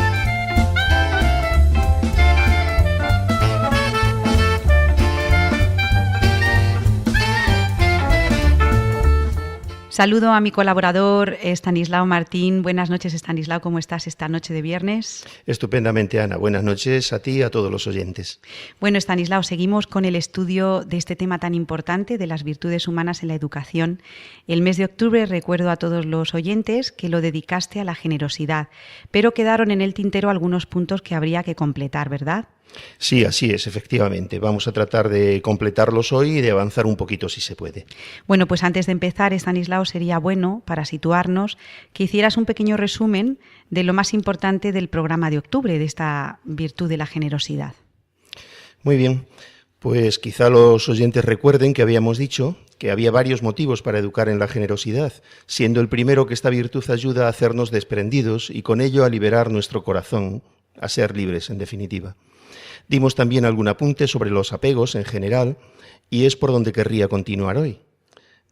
Saludo a mi colaborador Estanislao Martín. Buenas noches, Estanislao. ¿Cómo estás esta noche de viernes? Estupendamente, Ana. Buenas noches a ti y a todos los oyentes. Bueno, Estanislao, seguimos con el estudio de este tema tan importante de las virtudes humanas en la educación. El mes de octubre recuerdo a todos los oyentes que lo dedicaste a la generosidad, pero quedaron en el tintero algunos puntos que habría que completar, ¿verdad? Sí, así es, efectivamente. Vamos a tratar de completarlos hoy y de avanzar un poquito si se puede. Bueno, pues antes de empezar, Estanislao, sería bueno, para situarnos, que hicieras un pequeño resumen de lo más importante del programa de octubre, de esta virtud de la generosidad. Muy bien, pues quizá los oyentes recuerden que habíamos dicho que había varios motivos para educar en la generosidad, siendo el primero que esta virtud ayuda a hacernos desprendidos y con ello a liberar nuestro corazón, a ser libres, en definitiva. Dimos también algún apunte sobre los apegos en general y es por donde querría continuar hoy.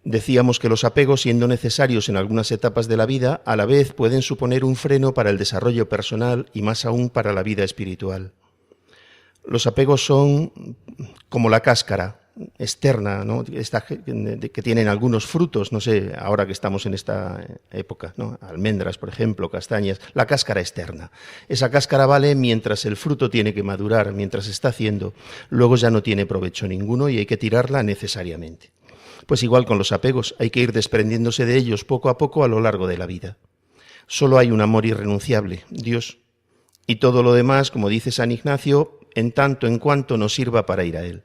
Decíamos que los apegos, siendo necesarios en algunas etapas de la vida, a la vez pueden suponer un freno para el desarrollo personal y más aún para la vida espiritual. Los apegos son como la cáscara externa, ¿no? Que tienen algunos frutos, no sé, ahora que estamos en esta época, ¿no? Almendras, por ejemplo, castañas, la cáscara externa. Esa cáscara vale mientras el fruto tiene que madurar, mientras está haciendo, luego ya no tiene provecho ninguno y hay que tirarla necesariamente. Pues igual con los apegos, hay que ir desprendiéndose de ellos poco a poco a lo largo de la vida. Solo hay un amor irrenunciable, Dios, y todo lo demás, como dice San Ignacio, en tanto en cuanto nos sirva para ir a Él.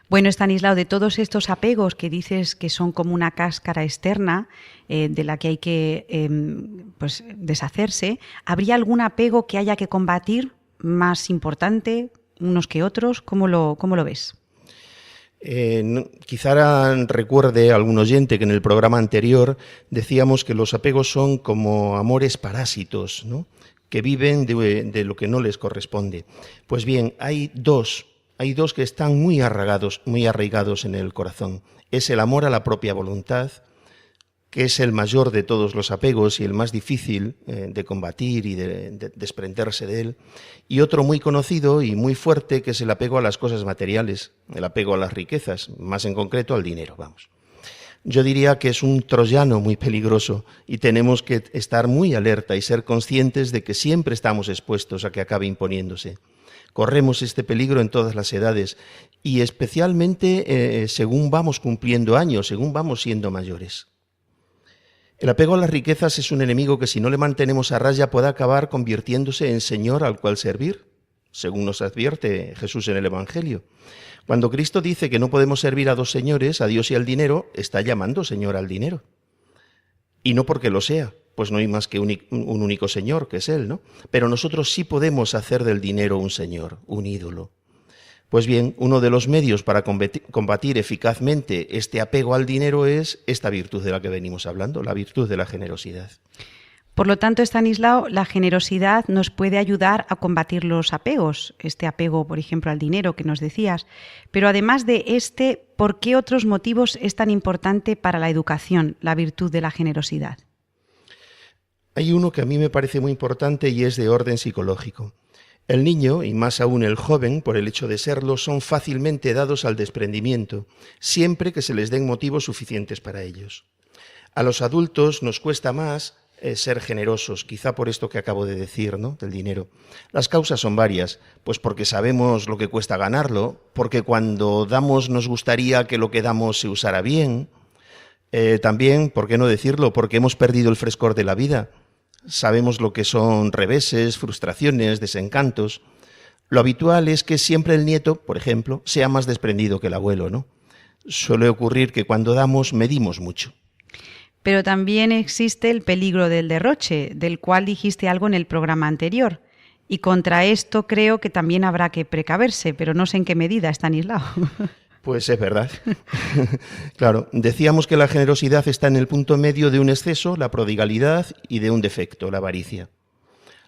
Bueno, Estanislao, de todos estos apegos que dices que son como una cáscara externa de la que hay que pues deshacerse, ¿habría algún apego que haya que combatir más importante, unos que otros? ¿Cómo lo ves? Quizá recuerde a algún oyente que en el programa anterior decíamos que los apegos son como amores parásitos, ¿no? Que viven de lo que no les corresponde. Pues bien, hay dos que están muy arraigados en el corazón. Es el amor a la propia voluntad, que es el mayor de todos los apegos y el más difícil de combatir y de desprenderse de él. Y otro muy conocido y muy fuerte, que es el apego a las cosas materiales, el apego a las riquezas, más en concreto al dinero, vamos. Yo diría que es un troyano muy peligroso y tenemos que estar muy alerta y ser conscientes de que siempre estamos expuestos a que acabe imponiéndose. Corremos este peligro en todas las edades y especialmente según vamos cumpliendo años, según vamos siendo mayores. El apego a las riquezas es un enemigo que si no le mantenemos a raya puede acabar convirtiéndose en Señor al cual servir, según nos advierte Jesús en el Evangelio. Cuando Cristo dice que no podemos servir a dos señores, a Dios y al dinero, está llamando Señor al dinero. Y no porque lo sea, pues no hay más que un único Señor, que es Él, ¿no? Pero nosotros sí podemos hacer del dinero un Señor, un ídolo. Pues bien, uno de los medios para combatir eficazmente este apego al dinero es esta virtud de la que venimos hablando, la virtud de la generosidad. Por lo tanto, Estanislao, la generosidad nos puede ayudar a combatir los apegos, este apego, por ejemplo, al dinero que nos decías. Pero además de ¿por qué otros motivos es tan importante para la educación la virtud de la generosidad? Hay uno que a mí me parece muy importante y es de orden psicológico. El niño, y más aún el joven, por el hecho de serlo, son fácilmente dados al desprendimiento, siempre que se les den motivos suficientes para ellos. A los adultos nos cuesta más ser generosos, quizá por esto que acabo de decir, ¿no?, del dinero. Las causas son varias, pues porque sabemos lo que cuesta ganarlo, porque cuando damos nos gustaría que lo que damos se usara bien. También, ¿por qué no decirlo?, porque hemos perdido el frescor de la vida. Sabemos lo que son reveses, frustraciones, desencantos. Lo habitual es que siempre el nieto, por ejemplo, sea más desprendido que el abuelo, ¿no? Suele ocurrir que cuando damos medimos mucho. Pero también existe el peligro del derroche, del cual dijiste algo en el programa anterior. Y contra esto creo que también habrá que precaverse, pero no sé en qué medida, Estanislao. Pues es verdad. Claro, decíamos que la generosidad está en el punto medio de un exceso, la prodigalidad, y de un defecto, la avaricia.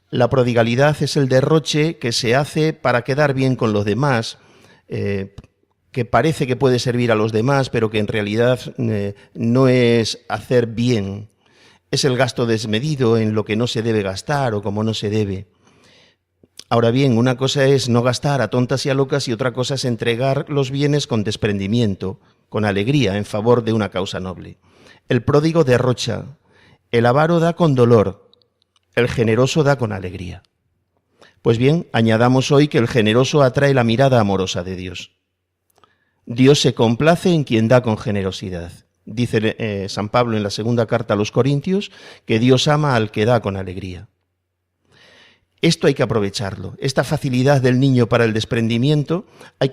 La prodigalidad es el derroche que se hace para quedar bien con los demás, que parece que puede servir a los demás, pero que en realidad no es hacer bien. Es el gasto desmedido en lo que no se debe gastar o como no se debe. Ahora bien, una cosa es no gastar a tontas y a locas y otra cosa es entregar los bienes con desprendimiento, con alegría, en favor de una causa noble. El pródigo derrocha, el avaro da con dolor, el generoso da con alegría. Pues bien, añadamos hoy que el generoso atrae la mirada amorosa de Dios. Dios se complace en quien da con generosidad. Dice San Pablo en la segunda carta a los Corintios que Dios ama al que da con alegría. Esto hay que aprovecharlo. Esta facilidad del niño para el desprendimiento hay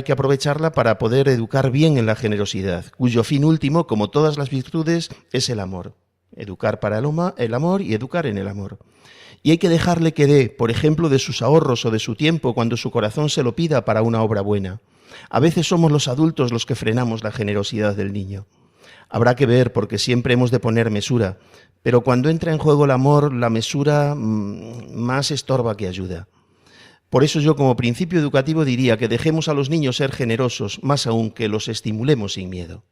que aprovecharla para poder educar bien en la generosidad, cuyo fin último, como todas las virtudes, es el amor. Educar para el amor y educar en el amor. Y hay que dejarle que dé, por ejemplo, de sus ahorros o de su tiempo cuando su corazón se lo pida para una obra buena. A veces somos los adultos los que frenamos la generosidad del niño. Habrá que ver, porque siempre hemos de poner mesura, pero cuando entra en juego el amor, la mesura más estorba que ayuda. Por eso yo, como principio educativo, diría que dejemos a los niños ser generosos, más aún que los estimulemos sin miedo.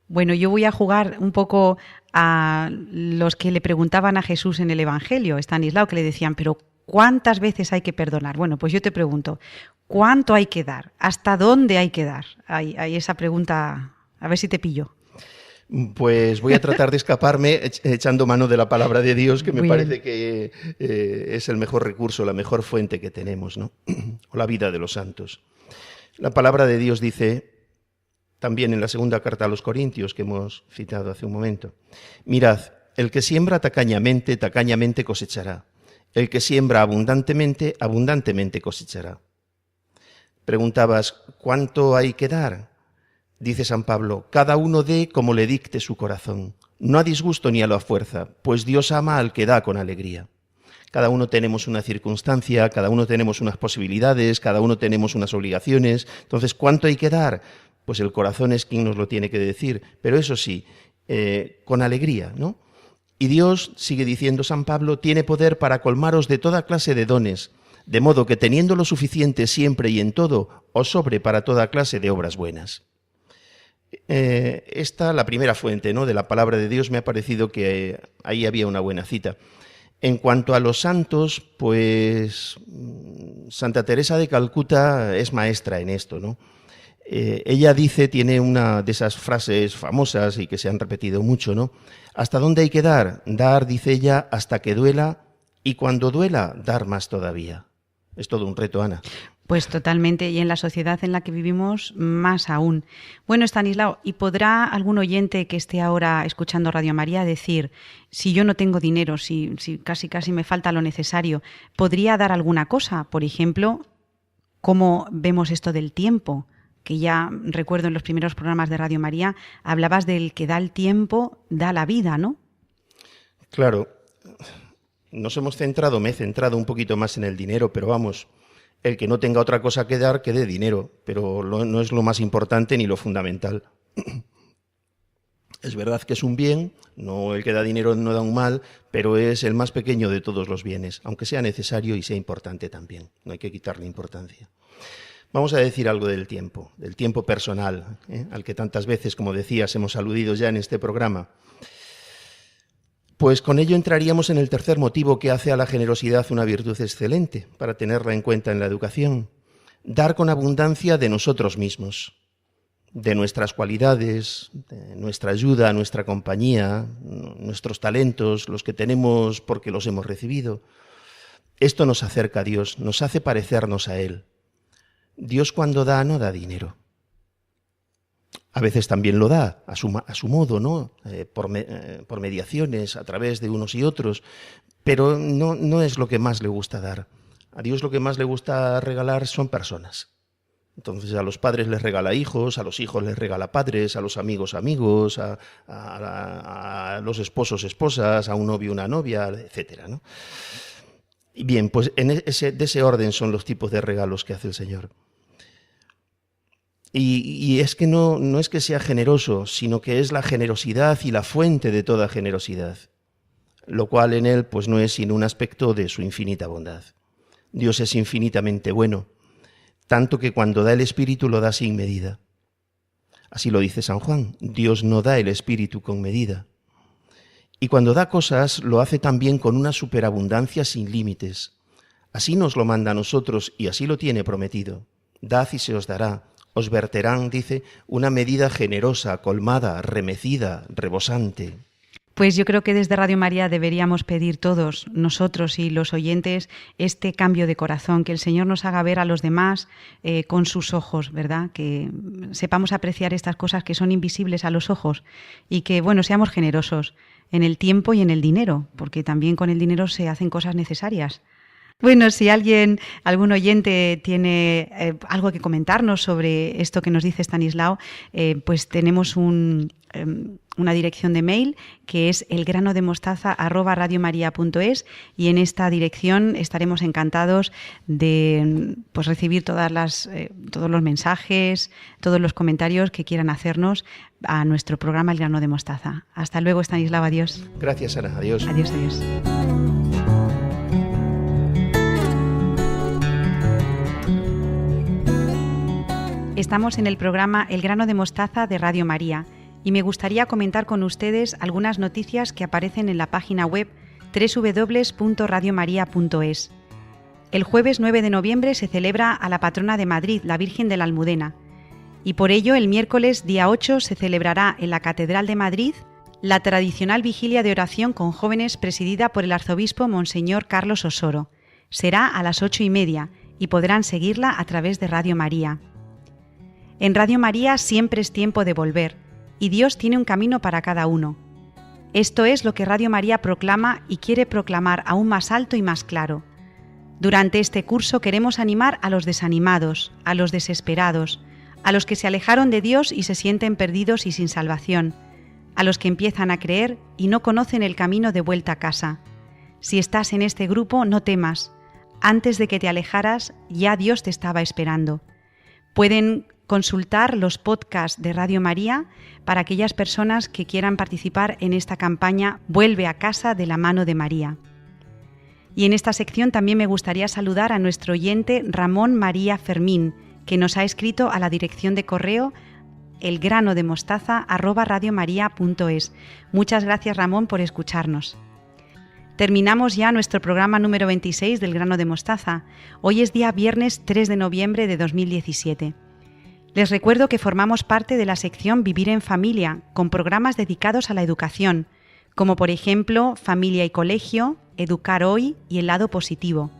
Bueno, yo voy a jugar un poco a los que le preguntaban a Jesús en el Evangelio, Estanislao, que le decían, pero ¿cuántas veces hay que perdonar? Bueno, pues yo te pregunto, ¿cuánto hay que dar? ¿Hasta dónde hay que dar? Hay esa pregunta, a ver si te pillo. Pues voy a tratar de escaparme echando mano de la palabra de Dios, que me parece que es el mejor recurso, la mejor fuente que tenemos, ¿no? O la vida de los santos. La palabra de Dios dice, también en la segunda carta a los Corintios, que hemos citado hace un momento, mirad, el que siembra tacañamente, tacañamente cosechará. El que siembra abundantemente, abundantemente cosechará. Preguntabas, ¿cuánto hay que dar? Dice San Pablo, cada uno dé como le dicte su corazón, no a disgusto ni a la fuerza, pues Dios ama al que da con alegría. Cada uno tenemos una circunstancia, cada uno tenemos unas posibilidades, cada uno tenemos unas obligaciones. Entonces, ¿cuánto hay que dar? Pues el corazón es quien nos lo tiene que decir, pero eso sí, con alegría, ¿no? Y Dios, sigue diciendo San Pablo, tiene poder para colmaros de toda clase de dones, de modo que teniendo lo suficiente siempre y en todo, os sobre para toda clase de obras buenas. Esta, la primera fuente, ¿no?, de la palabra de Dios, me ha parecido que ahí había una buena cita. En cuanto a los santos, pues Santa Teresa de Calcuta es maestra en esto, ¿no? Ella dice, tiene una de esas frases famosas y que se han repetido mucho, ¿no? ¿Hasta dónde hay que dar? Dar, dice ella, hasta que duela, y cuando duela, dar más todavía. Es todo un reto, Ana. Pues totalmente, y en la sociedad en la que vivimos más aún. Bueno, Estanislao, ¿y podrá algún oyente que esté ahora escuchando Radio María decir, si yo no tengo dinero, si casi me falta lo necesario, ¿podría dar alguna cosa? Por ejemplo, ¿cómo vemos esto del tiempo? Que ya recuerdo en los primeros programas de Radio María hablabas del que da el tiempo, da la vida, ¿no? Claro, me he centrado un poquito más en el dinero, pero vamos, el que no tenga otra cosa que dar, que dé dinero, pero no es lo más importante ni lo fundamental. Es verdad que es un bien, no el que da dinero no da un mal, pero es el más pequeño de todos los bienes, aunque sea necesario y sea importante también, no hay que quitarle importancia. Vamos a decir algo del tiempo personal, al que tantas veces, como decías, hemos aludido ya en este programa. Pues con ello entraríamos en el tercer motivo que hace a la generosidad una virtud excelente para tenerla en cuenta en la educación. Dar con abundancia de nosotros mismos. de nuestras cualidades, de nuestra ayuda, nuestra compañía, nuestros talentos, los que tenemos porque los hemos recibido. Esto nos acerca a Dios, nos hace parecernos a Él. Dios cuando da, no da dinero. A veces también lo da a su modo, ¿no? Por mediaciones, a través de unos y otros, pero no es lo que más le gusta dar. A Dios lo que más le gusta regalar son personas. Entonces a los padres les regala hijos, a los hijos les regala padres, a los amigos amigos, a los esposos esposas, a un novio una novia, etcétera, ¿no? Y bien, pues de ese orden son los tipos de regalos que hace el Señor. Y es que no es que sea generoso, sino que es la generosidad y la fuente de toda generosidad, lo cual en Él pues no es sino un aspecto de su infinita bondad. Dios es infinitamente bueno, tanto que cuando da el Espíritu lo da sin medida. Así lo dice San Juan, Dios no da el Espíritu con medida. Y cuando da cosas lo hace también con una superabundancia sin límites. Así nos lo manda a nosotros y así lo tiene prometido. Dad y se os dará. Os verterán, dice, una medida generosa, colmada, remecida, rebosante. Pues yo creo que desde Radio María deberíamos pedir todos, nosotros y los oyentes, este cambio de corazón, que el Señor nos haga ver a los demás con sus ojos, ¿verdad? Que sepamos apreciar estas cosas que son invisibles a los ojos y que, bueno, seamos generosos en el tiempo y en el dinero, porque también con el dinero se hacen cosas necesarias. Bueno, si algún oyente tiene algo que comentarnos sobre esto que nos dice Estanislao, pues tenemos una dirección de mail que es elgranodemostaza@radiomaria.es y en esta dirección estaremos encantados de pues recibir todos los mensajes, todos los comentarios que quieran hacernos a nuestro programa El Grano de Mostaza. Hasta luego, Estanislao, adiós. Gracias, Ana, adiós. Adiós, adiós. Estamos en el programa El Grano de Mostaza de Radio María y me gustaría comentar con ustedes algunas noticias que aparecen en la página web www.radiomaria.es. El jueves 9 de noviembre se celebra a la patrona de Madrid, la Virgen de la Almudena, y por ello el miércoles día 8 se celebrará en la Catedral de Madrid la tradicional vigilia de oración con jóvenes presidida por el arzobispo Monseñor Carlos Osoro. Será a las 8:30 y podrán seguirla a través de Radio María. En Radio María siempre es tiempo de volver, y Dios tiene un camino para cada uno. Esto es lo que Radio María proclama y quiere proclamar aún más alto y más claro. Durante este curso queremos animar a los desanimados, a los desesperados, a los que se alejaron de Dios y se sienten perdidos y sin salvación, a los que empiezan a creer y no conocen el camino de vuelta a casa. Si estás en este grupo, no temas. Antes de que te alejaras, ya Dios te estaba esperando. Pueden consultar los podcasts de Radio María para aquellas personas que quieran participar en esta campaña Vuelve a casa de la mano de María. Y en esta sección también me gustaría saludar a nuestro oyente Ramón María Fermín, que nos ha escrito a la dirección de correo elgranodemostaza@radiomaria.es. Muchas gracias, Ramón, por escucharnos. Terminamos ya nuestro programa número 26 del Grano de Mostaza. Hoy es día viernes 3 de noviembre de 2017. Les recuerdo que formamos parte de la sección Vivir en Familia, con programas dedicados a la educación, como por ejemplo Familia y Colegio, Educar Hoy y El Lado Positivo.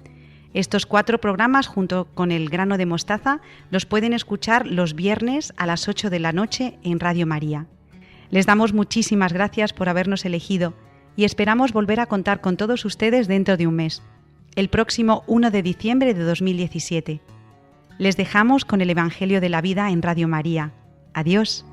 Estos 4 programas, junto con El Grano de Mostaza, los pueden escuchar los viernes a las 8 de la noche en Radio María. Les damos muchísimas gracias por habernos elegido y esperamos volver a contar con todos ustedes dentro de un mes, el próximo 1 de diciembre de 2017. Les dejamos con el Evangelio de la Vida en Radio María. Adiós.